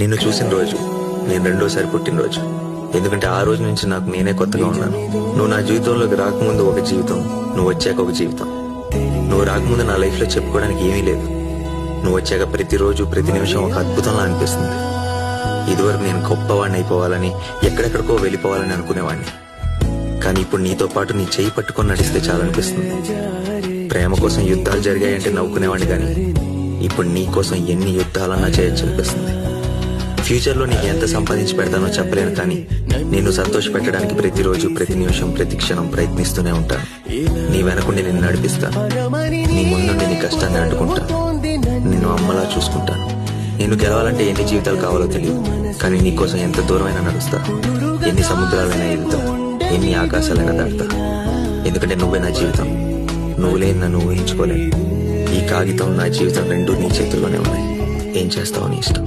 నిన్ను చూసిన రోజు నేను రెండోసారి పుట్టినరోజు. ఎందుకంటే ఆ రోజు నుంచి నాకు నేనే కొత్తగా ఉన్నాను. నువ్వు నా జీవితంలోకి రాకముందు ఒక జీవితం, నువ్వు వచ్చాక ఒక జీవితం. నువ్వు రాకముందు నా లైఫ్లో చెప్పుకోవడానికి ఏమీ లేదు. నువ్వు వచ్చాక ప్రతిరోజు ప్రతి నిమిషం ఒక అద్భుతంలా అనిపిస్తుంది. ఇదివరకు నేను గొప్పవాడిని అయిపోవాలని, ఎక్కడెక్కడికో వెళ్ళిపోవాలని అనుకునేవాడిని. కానీ ఇప్పుడు నీతో పాటు నీ చేయి పట్టుకొని నడిస్తే చాలనిపిస్తుంది. ప్రేమ కోసం యుద్ధాలు జరిగాయంటే నవ్వుకునేవాడిని, కానీ ఇప్పుడు నీ కోసం ఎన్ని యుద్ధాలన్నా చేయొచ్చు అనిపిస్తుంది. ఫ్యూచర్ లో నీకు ఎంత సంపాదించి పెడతానో చెప్పలేను, కానీ నిన్ను సంతోష పెట్టడానికి ప్రతిరోజు ప్రతి నిమిషం ప్రతి క్షణం ప్రయత్నిస్తూనే ఉంటాను. నీ వెనకుండి నిన్ను నడిపిస్తాను, నీ ముందుండి నీ కష్టాన్ని అడ్డుకుంటాను, నిన్ను అమ్మలా చూసుకుంటాను. నేను గెలవాలంటే ఎన్ని జీవితాలు కావాలో తెలియదు, కానీ నీకోసం ఎంత దూరమైనా నడుస్తా, ఎన్ని సముద్రాలైనా ఎదుగుతా, ఎన్ని ఆకాశాలైనా దాటుతా. ఎందుకంటే నువ్వే నా జీవితం. నువ్వు లేని నన్ను ఊహించుకోలేను. ఈ కాగితం నా జీవితం రెండూ నీ చేతుల్లోనే ఉన్నాయి. ఏం చేస్తావో నీ ఇష్టం.